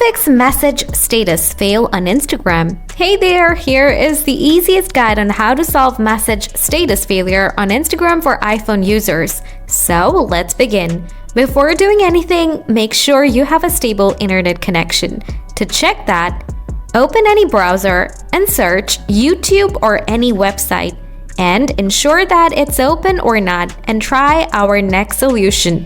fix message status fail on Instagram? Hey there, here is the easiest guide on how to solve message status failure on Instagram for iPhone users. So let's begin. Before doing anything, make sure you have a stable internet connection. To check that, open any browser and search YouTube or any website and ensure that it's open or not and try our next solution.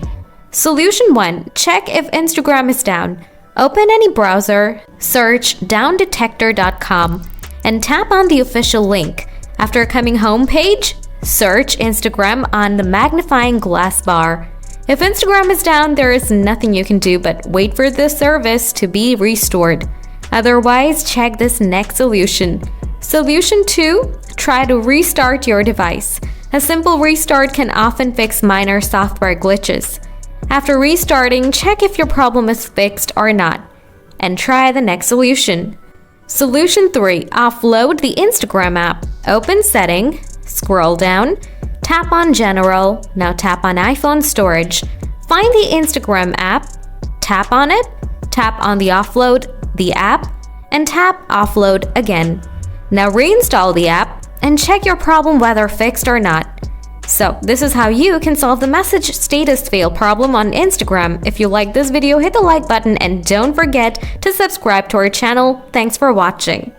Solution 1. Check if Instagram is down. Open any browser, search downdetector.com and tap on the official link. After coming home page, search Instagram on the magnifying glass bar. If Instagram is down, there is nothing you can do but wait for the service to be restored. Otherwise, check this next solution. Solution 2. Try to restart your device. A simple restart can often fix minor software glitches. After restarting, check if your problem is fixed or not, and try the next solution. Solution 3. Offload the Instagram app. Open Setting, scroll down, tap on General, now tap on iPhone Storage. Find the Instagram app, tap on it, tap on the Offload the app, and tap Offload again. Now reinstall the app and check your problem whether fixed or not. So this is how you can solve the message status fail problem on Instagram. If you like this video, hit the like button and don't forget to subscribe to our channel. Thanks for watching.